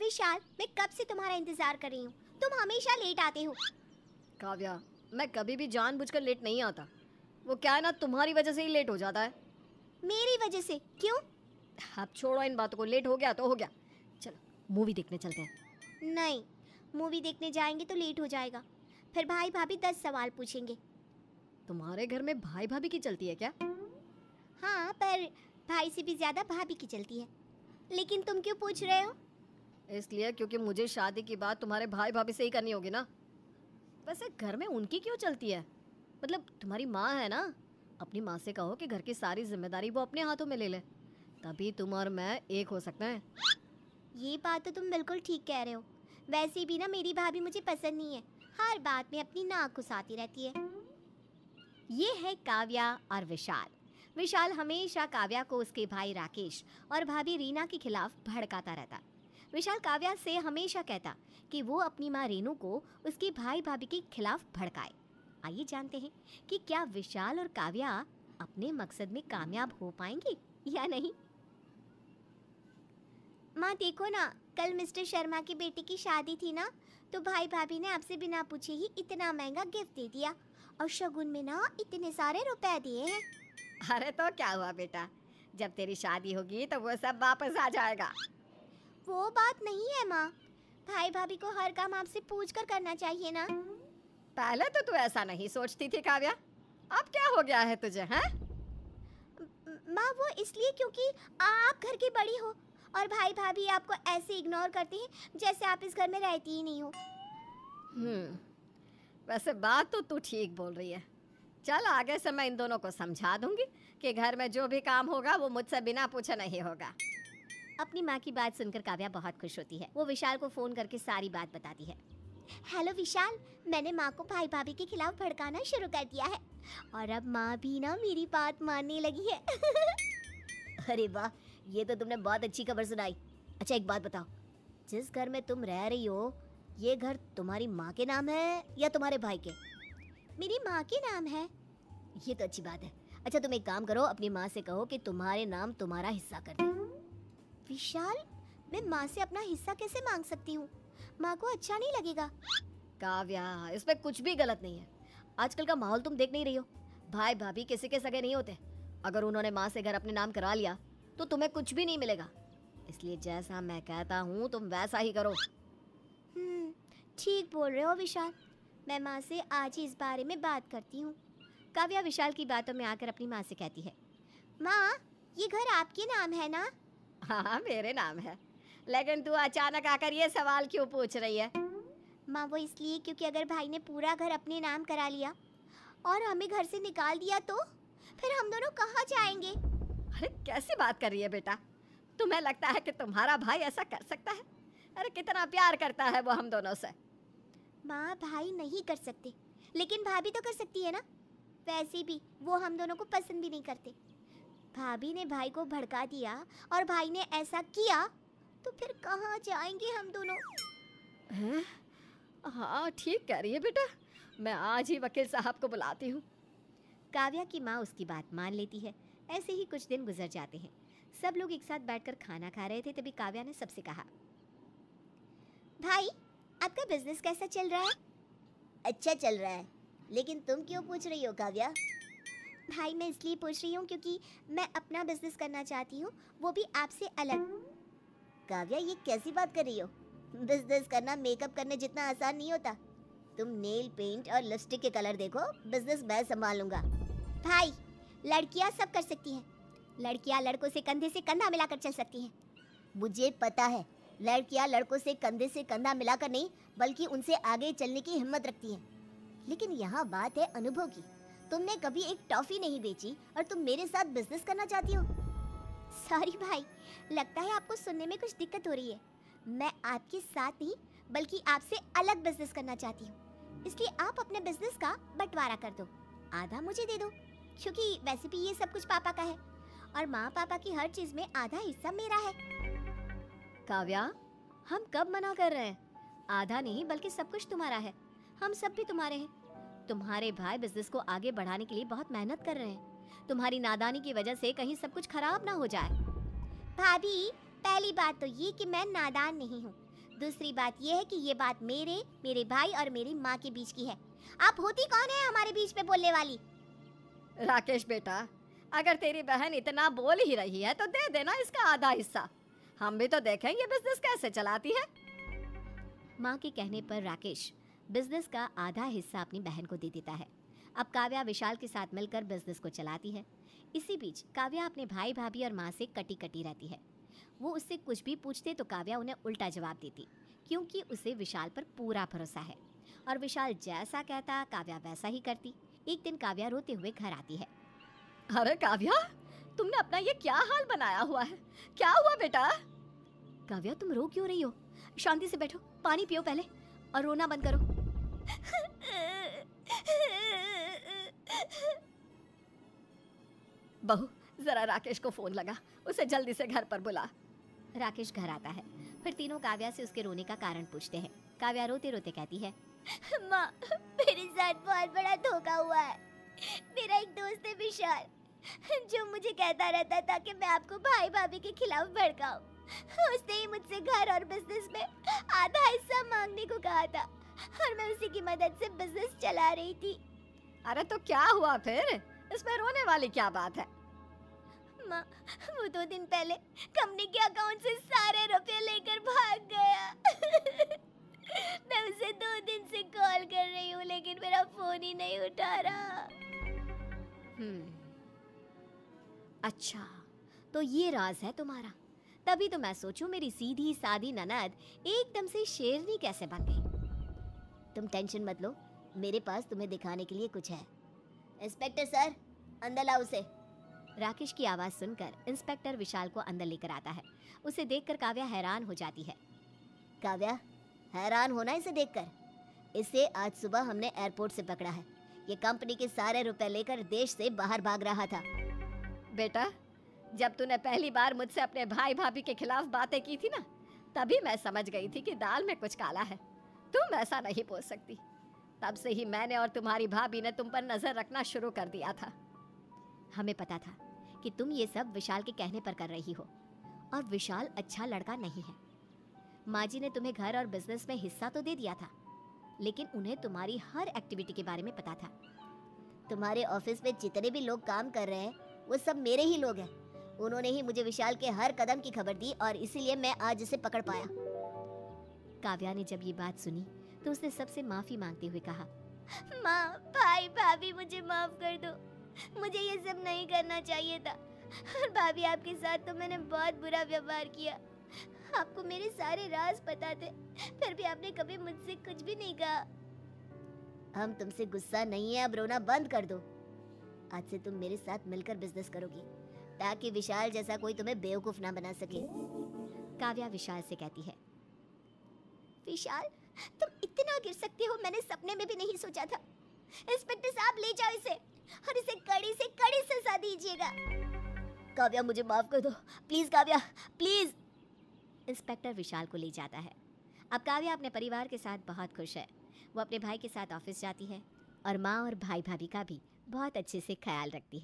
विशाल, मैं कब से तुम्हारा इंतजार कर रही हूँ, तुम हमेशा लेट आते हो। काव्या, मैं कभी भी जानबूझकर लेट नहीं आता। वो क्या है ना, तुम्हारी वजह से ही लेट हो जाता है। मेरी वजह से? क्यों? अब छोड़ो इन बातों को, लेट हो गया तो हो गया। चलो मूवी देखने चलते हैं। नहीं, मूवी देखने जाएंगे तो लेट हो जाएगा, फिर भाई भाभी 10 सवाल पूछेंगे। तुम्हारे घर में भाई भाभी की चलती है क्या? हाँ, पर भाई से भी ज्यादा भाभी की चलती है। लेकिन तुम क्यों पूछ रहे हो? इसलिए क्योंकि मुझे शादी की बात तुम्हारे भाई भाभी से ही करनी होगी ना। वैसे घर में उनकी क्यों चलती है? मतलब तुम्हारी माँ है ना, अपनी माँ से कहो कि घर की सारी जिम्मेदारी वो अपने हाथों में ले ले, तभी तुम और मैं एक हो सकते हैं। ये बात तो तुम बिल्कुल ठीक कह रहे हो। वैसे भी ना मेरी भाभी मुझे पसंद नहीं है, हर बात में अपनी नाक घुसाती रहती है। ये है काव्या और विशाल। विशाल हमेशा काव्या को उसके भाई राकेश और भाभी रीना के खिलाफ भड़काता रहता। विशाल काव्या से हमेशा कहता कि वो अपनी माँ रेनू को उसके भाई भाभी के खिलाफ भड़काए। आइए जानते हैं कि क्या विशाल और काव्या अपने मकसद में कामयाब हो पाएंगे या नहीं। माँ देखो ना, कल मिस्टर शर्मा की बेटी की शादी थी ना, तो भाई भाभी ने आपसे बिना पूछे ही इतना महंगा गिफ्ट दे दिया और शगुन में ना इतने सारे रुपए दिए हैं। अरे तो क्या हुआ बेटा, जब तेरी शादी होगी तो वो सब वापस आ जाएगा। वो बात नहीं है माँ, भाई भाभी को हर काम आपसे पूछ कर करना चाहिए ना। पहले तो तू ऐसा नहीं सोचती थी काव्या, अब क्या हो गया है तुझे? हैं? माँ वो इसलिए क्योंकि आप घर की बड़ी हो और भाई भाभी आपको ऐसे इग्नोर करते हैं जैसे आप इस घर में रहती ही नहीं हो। वैसे बात तो तू ठीक बोल रही है। चल आगे से मैं इन दोनों को समझा दूंगी कि घर में जो भी काम होगा वो मुझसे बिना पूछे नहीं होगा। अपनी माँ की बात सुनकर काव्या बहुत खुश होती है। वो विशाल को फोन करके सारी बात बताती है। हेलो विशाल, मैंने माँ को भाई भाभी के खिलाफ भड़काना शुरू कर दिया है और अब माँ भी ना मेरी बात मानने लगी है। अरे वाह, ये तो तुमने बहुत अच्छी खबर सुनाई। अच्छा एक बात बताओ, जिस घर में तुम रह रही हो ये घर तुम्हारी माँ के नाम है या तुम्हारे भाई के? मेरी माँ के नाम है। ये तो अच्छी बात है। अच्छा तुम एक काम करो, अपनी माँ से कहो कि तुम्हारे नाम तुम्हारा हिस्सा कर दे। विशाल, मैं माँ से अपना हिस्सा कैसे मांग सकती हूँ? माँ को अच्छा नहीं लगेगा। काव्या, इसमें कुछ भी गलत नहीं है। आजकल का माहौल तुम देख नहीं रही हो, भाई भाभी किसी के सगे नहीं होते। अगर उन्होंने माँ से घर अपने नाम करा लिया तो तुम्हें कुछ भी नहीं मिलेगा। इसलिए जैसा मैं कहता हूँ तुम वैसा ही करो। ठीक बोल रहे हो विशाल, मैं माँ से आज ही इस बारे में बात करती हूँ। काव्या विशाल की बातों में आकर अपनी माँ से कहती है, माँ ये घर आपके नाम है ना? हाँ मेरे नाम है, लेकिन तू अचानक आकर ये सवाल क्यों पूछ रही है? माँ वो इसलिए क्योंकि अगर भाई ने पूरा घर अपने नाम करा लिया और हमें घर से निकाल दिया तो फिर हम दोनों कहाँ जाएंगे? अरे कैसी बात कर रही है बेटा, तुम्हें लगता है कि तुम्हारा भाई ऐसा कर सकता है? अरे कितना प्यार करता है वो हम दोनों से। माँ भाई नहीं कर सकते, लेकिन भाभी तो कर सकती है ना। वैसे भी वो हम दोनों को पसंद भी नहीं करते। भाभी ने भाई को भड़का दिया और भाई ने ऐसा किया तो फिर कहाँ जाएंगे हम दोनों? हैं? हाँ ठीक कह रही है बेटा, मैं आज ही वकील साहब को बुलाती हूँ। काव्या की माँ उसकी बात मान लेती है। ऐसे ही कुछ दिन गुजर जाते हैं। सब लोग एक साथ बैठकर खाना खा रहे थे, तभी काव्या ने सबसे कहा, भाई आपका बिजनेस कैसा चल रहा है? अच्छा चल रहा है, लेकिन तुम क्यों पूछ रही हो काव्या? भाई मैं इसलिए पूछ रही हूँ क्योंकि मैं अपना बिजनेस करना चाहती हूँ, वो भी आपसे अलग। काव्या ये कैसी बात कर रही हो? बिजनेस करना मेकअप करने जितना आसान नहीं होता। तुम नेल पेंट और लिपस्टिक के कलर देखो, बिजनेस मैं संभाल लूंगा। भाई लड़कियां सब कर सकती हैं, लड़कियां लड़कों से कंधा मिलाकर चल सकती हैं। मुझे पता है, लड़कियां लड़कों से कंधा मिलाकर नहीं बल्कि उनसे आगे चलने की हिम्मत रखती हैं। लेकिन यहाँ बात है अनुभव की। तुमने कभी एक टॉफी नहीं बेची और तुम मेरे साथ बिजनेस करना चाहती हो? सॉरी भाई, लगता है आपको सुनने में कुछ दिक्कत हो रही है। मैं आपके साथ नहीं बल्कि आपसे अलग बिजनेस करना चाहती हूँ, इसलिए आप अपने बिजनेस का बंटवारा कर दो। आधा मुझे दे दो, क्योंकि वैसे भी ये सब कुछ पापा का है और माँ पापा की हर चीज में आधा हिस्सा मेरा है। काव्या, हम कब मना कर रहे हैं? आधा नहीं बल्कि सब कुछ तुम्हारा है। हम सब भी तुम्हारे हैं। तुम्हारे भाई बिजनेस को आगे बढ़ाने के लिए बहुत मेहनत कर रहे हैं। तुम्हारी नादानी की वजह से कहीं सब कुछ खराब ना हो जाए। भाभी पहली बात तो ये कि मैं नादान नहीं हूँ। दूसरी बात यह है कि ये बात मेरे भाई और मेरी माँ के बीच की है। आप होती कौन है हमारे बीच में बोलने वाली? राकेश बेटा, अगर तेरी बहन इतना बोल ही रही है तो दे देना इसका आधा हिस्सा। हम भी तो देखें ये बिजनेस कैसे चलाती है। माँ के कहने पर राकेश बिजनेस का आधा हिस्सा अपनी बहन को दे देता है। अब काव्या विशाल के साथ मिलकर बिजनेस को चलाती है। इसी बीच काव्या अपने भाई भाभी और माँ से कटी कटी रहती है। वो उससे कुछ भी पूछते तो काव्या उन्हें उल्टा जवाब देती, क्योंकि उसे विशाल पर पूरा भरोसा है और विशाल जैसा कहता काव्या वैसा ही करती। एक दिन काव्या रोते हुए घर आती है। अरे काव्या, तुमने अपना ये क्या हाल बनाया हुआ है? क्या हुआ बेटा? काव्या, तुम रो क्यों रही हो? शांति से बैठो, पानी पियो पहले और रोना बंद करो। बहू, जरा राकेश को फोन लगा, उसे जल्दी से घर पर बुला। राकेश घर आता है। फिर तीनों काव्या से उसके रोने का कारण पूछते हैं। काव्या रोते रोते कहती है, माँ, मेरे साथ बहुत बड़ा धोखा हुआ है। मेरा एक दोस्त है विशाल, जो मुझे कहता रहता था कि मैं आपको भाई भाभी के खिलाफ भड़काऊं। उसने ही मुझसे घर और बिजनेस में आधा हिस्सा मांगने को कहा था और मैं उसी की मदद से बिजनेस चला रही थी। अरे तो क्या हुआ फिर? इसमें रोने वाली क्या बात है? माँ, वो 2 दिन पहले कंपनी के अकाउंट से सारे रुपए लेकर भाग गया। मैं उसे 2 दिन से कॉल कर रही हूँ लेकिन मेरा फोन ही नहीं उठा रहा। अच्छा, तो ये राज है तुम्हारा। तभी तो मैं सोचूं मेरी सीधी सादी ननद एकदम से शेरनी कैसे बन गई। तुम टेंशन मत लो, मेरे पास तुम्हें दिखाने के लिए कुछ है। इंस्पेक्टर सर, अंदर लाओ उसे। राकेश की आवाज सुनकर इंस्पेक्टर विशाल को अंदर लेकर आता है। उसे देखकर काव्या हैरान हो जाती है। काव्या, हैरान होना इसे देखकर? इसे आज सुबह हमने एयरपोर्ट से पकड़ा है। ये कंपनी के सारे रुपए लेकर देश से बाहर भाग रहा था। बेटा, जब तूने पहली बार मुझसे अपने भाई भाभी के खिलाफ बातें की थी ना, तभी मैं समझ गई थी कि दाल में कुछ काला है। तुम ऐसा नहीं बोल सकती। तब से ही मैंने और तुम्हारी भाभी ने तुम पर नजर रखना शुरू कर दिया था। हमें पता था कि तुम ये सब विशाल के कहने पर कर रही हो, और विशाल अच्छा लड़का नहीं है। माँ जी ने तुम्हें घर और बिजनेस में हिस्सा तो दे दिया था, लेकिन उन्हें तुम्हारी हर एक्टिविटी के बारे में पता था। तुम्हारे ऑफिस में जितने भी लोग काम कर रहे हैं वो सब मेरे ही लोग हैं। उन्होंने ही मुझे विशाल के हर कदम की खबर दी और इसीलिए मैं आज इसे पकड़ पाया। काव्या ने जब ये बात सुनी तो उसने सबसे माफी मांगते हुए कहा, माँ, भाई भाभी, मुझे माफ कर दो। मुझे ये सब नहीं करना चाहिए था। और भाभी, आपके साथ तो मैंने बहुत बुरा व्यवहार किया। आपको मेरे सारे राज पता थे, फिर भी आपने कभी मुझसे कुछ भी नहीं कहा। हम तुमसे गुस्सा नहीं है, अब रोना बंद कर दो। आज से तुम मेरे साथ मिलकर बिजनेस करोगी ताकि विशाल जैसा कोई तुम्हें बेवकूफ ना बना सके। काव्या विशाल से कहती है, विशाल, तुम इतना गिर सकते हो मैंने सपने में भी नहीं सोचा था। इंस्पेक्टर साहब, ले जाओ इसे और इसे कड़ी से कड़ी सजा दीजिएगा। काव्या, मुझे माफ कर दो, प्लीज काव्या, प्लीज। इंस्पेक्टर विशाल को ले जाता है। अब काव्या अपने परिवार के साथ बहुत खुश है। वो अपने भाई के साथ ऑफिस जाती है और माँ और भाई भाभी का भी बहुत अच्छे से ख्याल रखती है।